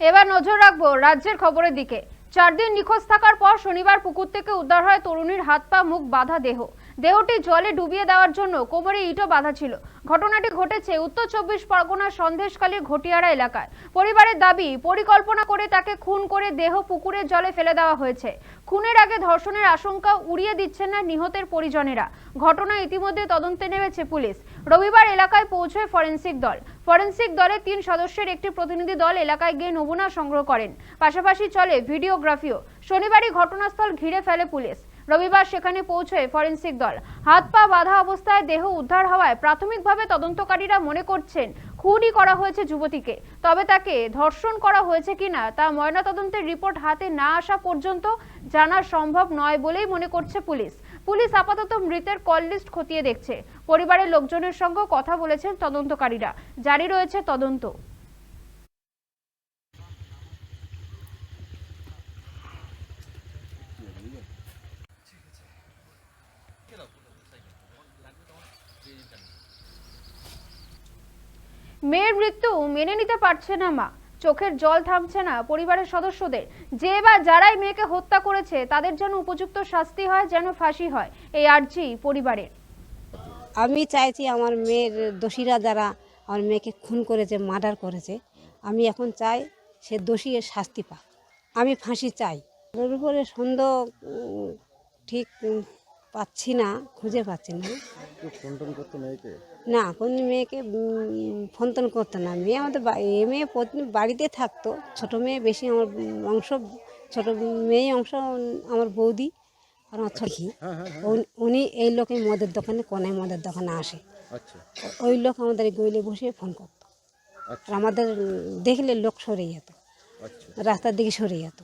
এবার নজর রাখবো রাজ্যের খবরের দিকে। 4 দিন নিখোঁজ থাকার পর শনিবার পুকুর থেকে উদ্ধার হয় তরুণীর হাত পা মুখ বাঁধা দেহটি জলে ডুবিয়ে দেওয়ার জন্য কোমরে ইটও বাঁধা ছিল। ঘটনাটি ঘটেছে উত্তর 24 পরগনার সন্দেশখালীর ঘটিয়াড়া এলাকায়। পরিবারের দাবি, পরিকল্পনা করে তাকে খুন করে দেহ পুকুরের জলে ফেলে দেওয়া হয়েছে। খুনের আগে ধর্ষণের আশঙ্কা উড়িয়ে দিচ্ছেন না নিহতের পরিজনেরা। ঘটনা ইতিমধ্যে তদন্তে নেমেছে পুলিশ। রবিবার এলাকায় পৌঁছয় ফরেনসিক দলের 3 সদস্যের একটি প্রতিনিধি দল এলাকায় গিয়ে নমুনা সংগ্রহ করেন। পাশাপাশি চলে ভিডিওগ্রাফিও। শনিবারই ঘটনাস্থল ঘিরে ফেলে পুলিশ। রবিবার সেখানে পৌঁছয় ফরেনসিক দল। হাত পা বাঁধা অবস্থায় দেহ উদ্ধার হওয়ায় প্রাথমিকভাবে তদন্তকারীরা মনে করছেন খুনই করা হয়েছে যুবতীকে। তবে তাকে ধর্ষণ করা হয়েছে কিনা তা ময়নাতদন্তের রিপোর্ট হাতে না আসা পর্যন্ত জানা সম্ভব নয় বলেই মনে করছে পুলিশ। পুলিশ আপাতত মৃতের কল লিস্ট খতিয়ে দেখছে। পরিবারের লোকজনের সঙ্গে কথা বলেছেন তদন্তকারীরা। জারি রয়েছে তদন্ত। মেয়ের মৃত্যু মেনে নিতে পারছে না মা, চোখের জল থামছে না পরিবারের সদস্যদের। যে বা যারাই মেয়েকে হত্যা করেছে তাদের যেন উপযুক্ত শাস্তি হয়, যেন ফাঁসি হয়, এই আর্জি পরিবারের। আমি চাইছি আমার মেয়ের দোষীরা যারা আমার মেয়েকে খুন করেছে, মার্ডার করেছে, আমি এখন চাই সে দোষী এর শাস্তি পাক। আমি ফাঁসি চাই। ওর উপরে সন্দেহ ঠিক পাচ্ছি না, খুঁজে পাচ্ছি না। না, কোন মেয়েকে ফোন টোন করতো না। মেয়ে আমাদের মেয়ে বাড়িতে থাকতো। ছোট মেয়ে বেশি আমার অংশ, ছোট মেয়ে অংশ আমার বৌদি আর আমার ছোট। উনি এই লোকে মদের দোকানে, কোনায় মদের দোকানে আসে। ওই লোক আমাদের গইলে বসে ফোন করতো। আর আমাদের দেখলে লোক সরে যেত, রাস্তার দিকে সরে যেত।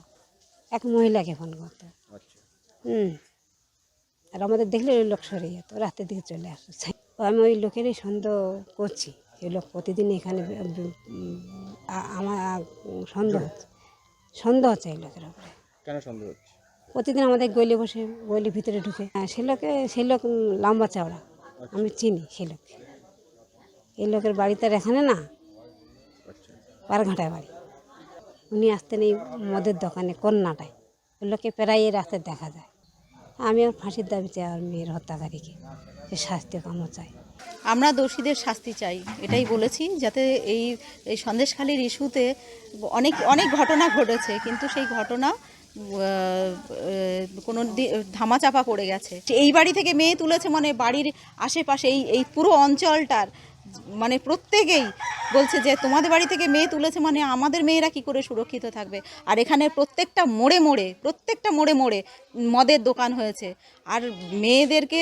এক মহিলাকে ফোন করতো। আর আমাদের দেখলে ওই লোক সরে যেত, রাস্তার দিকে চলে আসতো। আমি ওই লোকেরই সন্দেহ করছি। এই লোক প্রতিদিন এখানে আমার সন্দেহ হচ্ছে এই লোকের উপরে। কেন সন্দেহ হচ্ছে? প্রতিদিন আমাদের গলি বসে, গলির ভিতরে ঢুকে। সেই লোক লম্বা চওড়া, আমি চিনি সেই লোককে। এই লোকের বাড়িতে এখানে না, পারঘাটায় বাড়ি। উনি আসতেন এই মদের দোকানে কন্যাটায়। ওই লোককে প্রায় এই রাস্তায় দেখা যায়। আমি আর ফাঁসির দাবি চাই আর মেয়ের হত্যাকারীকে, যে শাস্তি কামও চাই। আমরা দোষীদের শাস্তি চাই, এটাই বলেছি। যাতে এই সন্দেশখালীর ইস্যুতে অনেক অনেক ঘটনা ঘটেছে, কিন্তু সেই ঘটনা কোনো ধামাচাপা পড়ে গেছে। এই বাড়ি থেকে মেয়ে তুলেছে মানে বাড়ির আশেপাশে এই পুরো অঞ্চলটার মানে প্রত্যেকেই বলছে যে তোমাদের বাড়ি থেকে মেয়ে তুলেছে মানে আমাদের মেয়েরা কি করে সুরক্ষিত থাকবে। আর এখানে প্রত্যেকটা মোড়ে মোড়ে মদের দোকান হয়েছে। আর মেয়েদেরকে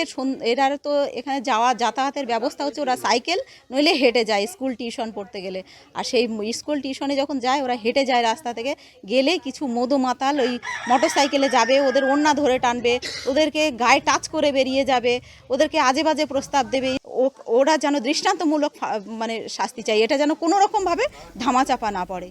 এরা তো এখানে যাতায়াতের ব্যবস্থা হচ্ছে, ওরা সাইকেল নইলে হেঁটে যায় স্কুল টিউশন পড়তে গেলে। আর সেই স্কুল টিউশনে যখন যায় ওরা হেঁটে যায়, রাস্তা থেকে গেলে কিছু মদো মাতাল ওই মোটর সাইকেলে যাবে, ওদের ওড়না ধরে টানবে, ওদেরকে গায়ে টাচ করে বেরিয়ে যাবে, ওদেরকে আজে বাজে প্রস্তাব দেবে। ওরা যেন দৃষ্টান্তমূলক মানে শাস্তি চাই, এটা যেন কোনো রকমভাবে ধামাচাপা না পড়ে।